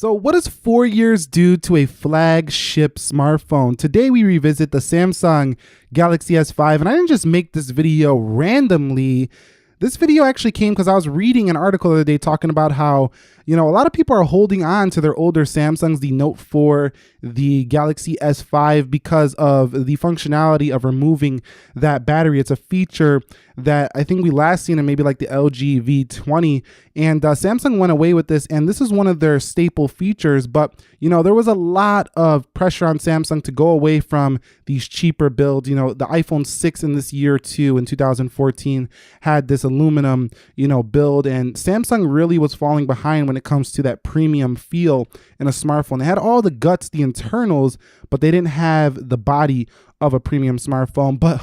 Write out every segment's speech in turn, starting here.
So what does 4 years do to a flagship smartphone? Today we revisit the Samsung Galaxy S5, and I didn't just make this video randomly. This video actually came because I was reading an article the other day talking about how, a lot of people are holding on to their older Samsungs, the Note 4, the Galaxy S5, because of the functionality of removing that battery. It's a feature that I think we last seen in maybe like the LG V20, and Samsung went away with this, and this is one of their staple features. But there was a lot of pressure on Samsung to go away from these cheaper builds. The iPhone 6 in this year too, in 2014, had this aluminum build, and Samsung really was falling behind when it comes to that premium feel in a smartphone. They had all the guts, the internals, but they didn't have the body of a premium smartphone. But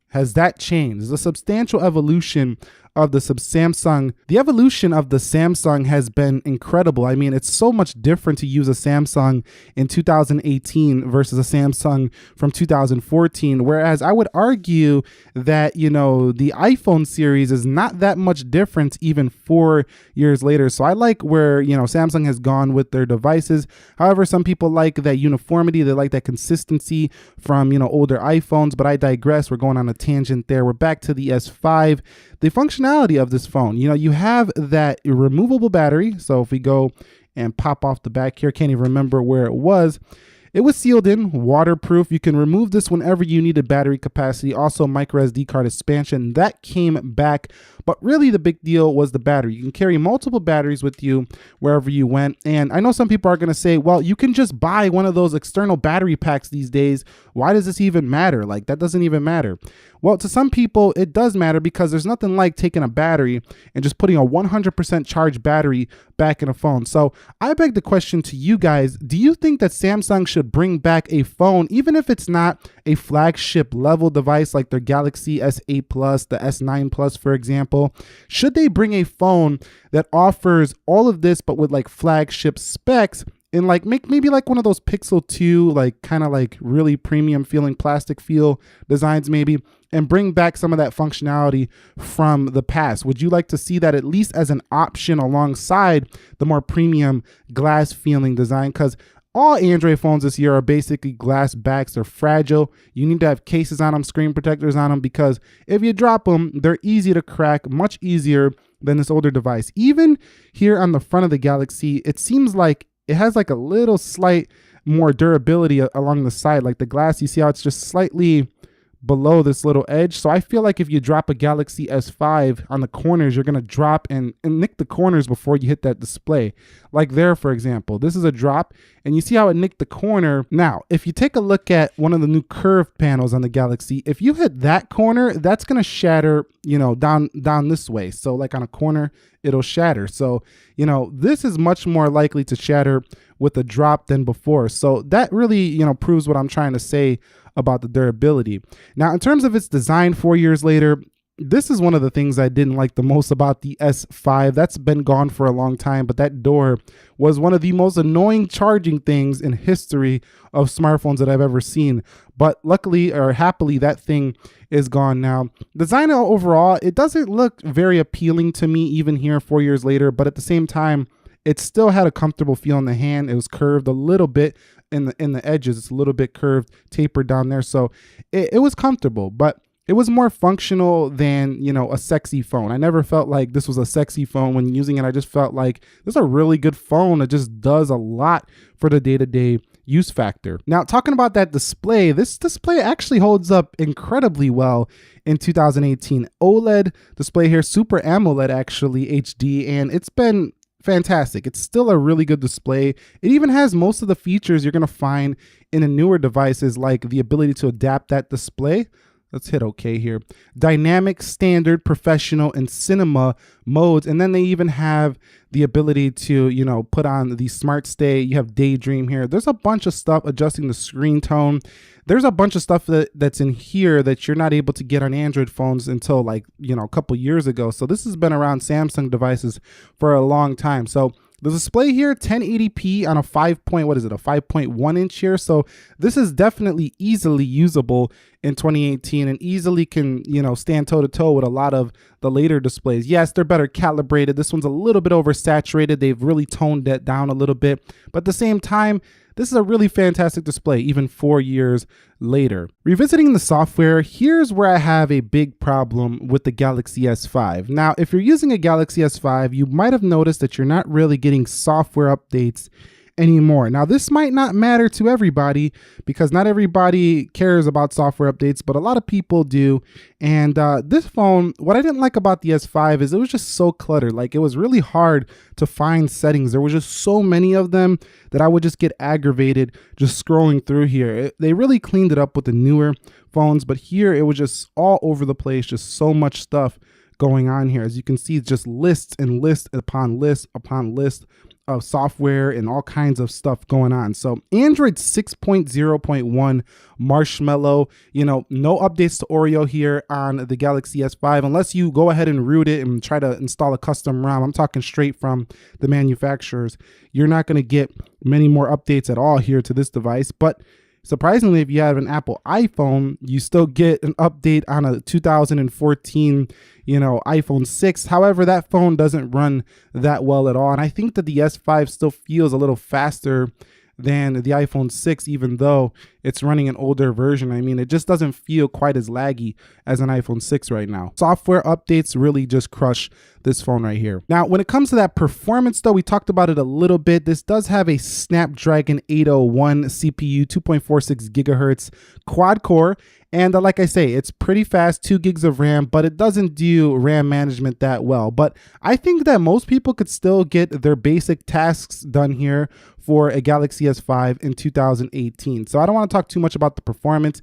has that changed? There's a substantial evolution of the Samsung. The evolution of the Samsung has been incredible. I mean, it's so much different to use a Samsung in 2018 versus a Samsung from 2014. Whereas I would argue that, the iPhone series is not that much different even 4 years later. So I like where, Samsung has gone with their devices. However, some people like that uniformity. They like that consistency from, older iPhones, but I digress. We're going on a tangent there. We're back to the S5. The functionality of this phone, you have that removable battery. So if we go and pop off the back here, can't even remember where it was sealed in, waterproof. You can remove this whenever you needed battery capacity. Also micro SD card expansion that came back, but really the big deal was the battery. You can carry multiple batteries with you wherever you went. And I know some people are going to say, well, you can just buy one of those external battery packs these days. Why does this even matter? Like, that doesn't even matter. Well, to some people, it does matter, because there's nothing like taking a battery and just putting a 100% charged battery back in a phone. So I beg the question to you guys, do you think that Samsung should bring back a phone, even if it's not a flagship level device like their Galaxy S8 Plus, the S9 Plus, for example? Should they bring a phone that offers all of this, but with like flagship specs, and like maybe like one of those Pixel 2, like kind of like really premium feeling plastic feel designs maybe, and bring back some of that functionality from the past? Would you like to see that at least as an option alongside the more premium glass feeling design? Because all Android phones this year are basically glass backs. They're fragile. You need to have cases on them, screen protectors on them, because if you drop them, they're easy to crack, much easier than this older device. Even here on the front of the Galaxy, it seems like it has like a little slight more durability along the side. Like the glass, you see how it's just slightly below this little edge. So I feel like if you drop a Galaxy S5 on the corners, you're going to drop and nick the corners before you hit that display. Like there, for example, this is a drop and you see how it nicked the corner. Now, if you take a look at one of the new curved panels on the Galaxy, if you hit that corner, that's going to shatter, down this way. So like on a corner, it'll shatter. So, this is much more likely to shatter with a drop than before. So that really, proves what I'm trying to say about the durability. Now, in terms of its design 4 years later, this is one of the things I didn't like the most about the S5. That's been gone for a long time, but that door was one of the most annoying charging things in history of smartphones that I've ever seen. But luckily or happily, that thing is gone now. Design overall, it doesn't look very appealing to me even here 4 years later, but at the same time, it still had a comfortable feel in the hand. It was curved a little bit in the edges. It's a little bit curved, tapered down there. So it was comfortable, but it was more functional than, a sexy phone. I never felt like this was a sexy phone when using it. I just felt like this is a really good phone. It just does a lot for the day-to-day use factor. Now, talking about that display, this display actually holds up incredibly well in 2018. OLED display here, Super AMOLED actually, HD, and it's been fantastic. It's still a really good display. It even has most of the features you're going to find in the newer devices, like the ability to adapt that display. Let's hit OK here. Dynamic, standard, professional, and cinema modes. And then they even have the ability to, put on the smart stay. You have daydream here. There's a bunch of stuff, adjusting the screen tone. There's a bunch of stuff that's in here that you're not able to get on Android phones until like, a couple years ago. So this has been around Samsung for a long time. So the display here, 1080p on a 5.1 inch here. So this is definitely easily usable in 2018 and easily can, you know, stand toe to toe with a lot of the later displays. Yes, they're better calibrated. This one's a little bit oversaturated. They've really toned that down a little bit, but at the same time, this is a really fantastic display, even 4 years later. Revisiting the software, here's where I have a big problem with the Galaxy S5. Now, if you're using a Galaxy S5, you might have noticed that you're not really getting software updates anymore. Now, this might not matter to everybody because not everybody cares about software updates, but a lot of people do. And this phone, what I didn't like about the S5 is it was just so cluttered. Like, it was really hard to find settings. There was just so many of them that I would just get aggravated just scrolling through here. They really cleaned it up with the newer phones, but here it was just all over the place, just so much stuff going on here. As you can see, it's just lists and list upon list upon list of software and all kinds of stuff going on. So Android 6.0.1 Marshmallow, you know, no updates to Oreo here on the Galaxy S5 unless you go ahead and root it and try to install a custom ROM. I'm talking straight from the manufacturers. You're not going to get many more updates at all here to this device, but surprisingly, if you have an Apple iPhone, you still get an update on a 2014, you know, iPhone 6. However, that phone doesn't run that well at all. And I think that the S5 still feels a little faster than the iPhone 6, even though it's running an older version. I mean, it just doesn't feel quite as laggy as an iPhone 6 right now. Software updates really just crush this phone right here. Now, when it comes to that performance though, we talked about it a little bit. This does have a Snapdragon 801 CPU, 2.46 gigahertz quad core. And like I say, it's pretty fast, 2 gigs of RAM, but it doesn't do RAM management that well. But I think that most people could still get their basic tasks done here for a Galaxy S5 in 2018. So I don't want to talk too much about the performance.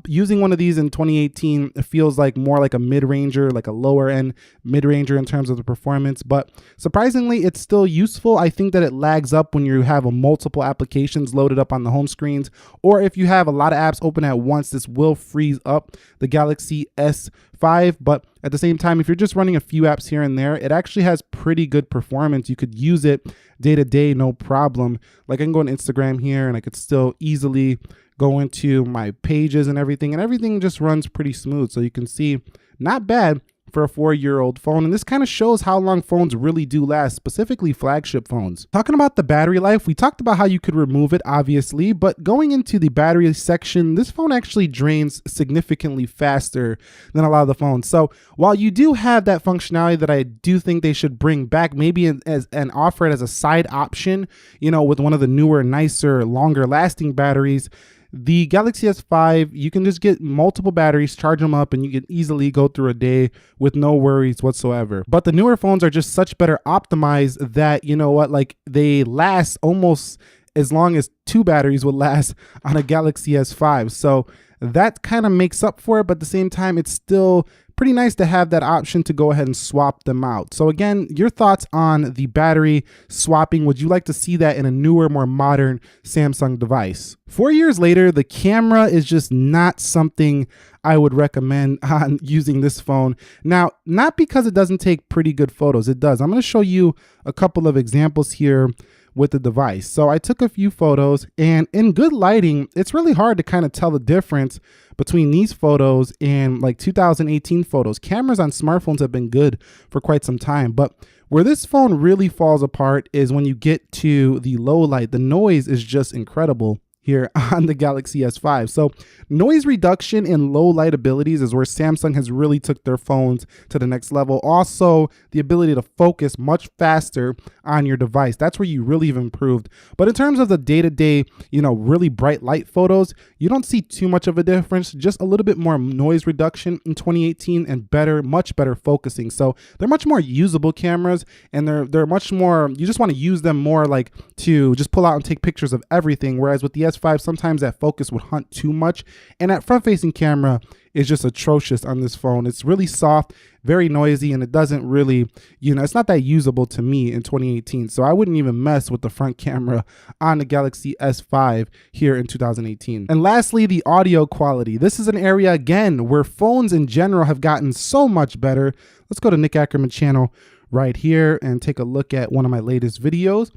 Using one of these in 2018, it feels like more like a mid-ranger, like a lower end mid-ranger in terms of the performance. But surprisingly, it's still useful. I think that it lags up when you have multiple applications loaded up on the home screens, or if you have a lot of apps open at once, this will freeze up the Galaxy S5. But at the same time, if you're just running a few apps here and there, it actually has pretty good performance. You could use it day to day, no problem. Like I can go on Instagram here and I could still easily go into my pages and everything just runs pretty smooth. So you can see, not bad for a 4-year-old phone. And this kind of shows how long phones really do last, specifically flagship phones. Talking about the battery life, we talked about how you could remove it, obviously, but going into the battery section, this phone actually drains significantly faster than a lot of the phones. So while you do have that functionality that I do think they should bring back, maybe and offer it as a side option, you know, with one of the newer, nicer, longer lasting batteries, the Galaxy S5, you can just get multiple batteries, charge them up, and you can easily go through a day with no worries whatsoever. But the newer phones are just such better optimized that, you know what, like they last almost as long as 2 batteries would last on a Galaxy S5. So that kind of makes up for it, but at the same time, it's still pretty nice to have that option to go ahead and swap them out. So again, your thoughts on the battery swapping? Would you like to see that in a newer, more modern Samsung device? 4 years later, the camera is just not something I would recommend on using this phone. Now, not because it doesn't take pretty good photos, it does. I'm going to show you a couple of examples here with the device. So I took a few photos, and in good lighting, it's really hard to kind of tell the difference between these photos and like 2018 photos. Cameras on smartphones have been good for quite some time, but where this phone really falls apart is when you get to the low light. The noise is just incredible here on the Galaxy S5. So noise reduction and low light abilities is where Samsung has really took their phones to the next level. Also, the ability to focus much faster on your device. That's where you really have improved. But in terms of the day-to-day, you know, really bright light photos, you don't see too much of a difference, just a little bit more noise reduction in 2018 and better, much better focusing. So they're much more usable cameras, and they're much more, you just want to use them more like to just pull out and take pictures of everything. Whereas with the S5, sometimes that focus would hunt too much, and that front-facing camera is just atrocious on this phone. It's really soft, very noisy, and it doesn't really, you know, it's not that usable to me in 2018. So I wouldn't even mess with the front camera on the Galaxy S5 here in 2018. And lastly, the audio quality. This is an area, again, where phones in general have gotten so much better. Let's go to Nick Ackerman channel right here and take a look at one of my latest videos.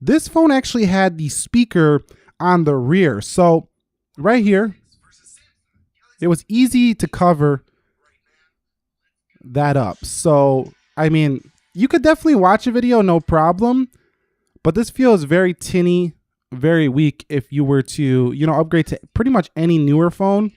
This phone actually had the speaker on the rear. So right here, it was easy to cover that up. So, I mean, you could definitely watch a video, no problem, but this feels very tinny, very weak. If you were to, you know, upgrade to pretty much any newer phone,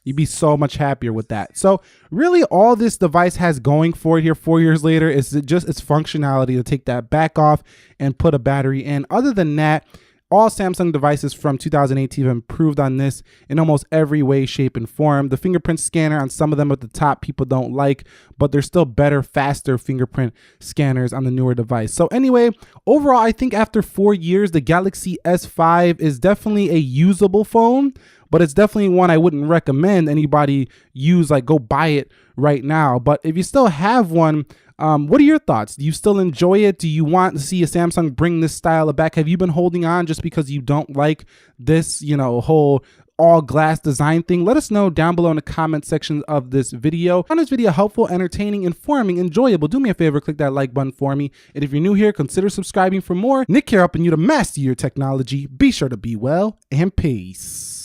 you'd be so much happier with that. So really all this device has going for it here 4 years later is just its functionality to take that back off and put a battery in. Other than that, all Samsung devices from 2018 have improved on this in almost every way, shape, and form. The fingerprint scanner on some of them at the top people don't like, but there's still better, faster fingerprint scanners on the newer device. So anyway, overall, I think after 4 years, the Galaxy S5 is definitely a usable phone, but it's definitely one I wouldn't recommend anybody use, like go buy it right now. But if you still have one, what are your thoughts? Do you still enjoy it? Do you want to see a Samsung bring this style back? Have you been holding on just because you don't like this, you know, whole all glass design thing? Let us know down below in the comment section of this video. Find this video helpful, entertaining, informing, enjoyable. Do me a favor, click that like button for me. And if you're new here, consider subscribing for more. Nick here, helping you to master your technology. Be sure to be well, and peace.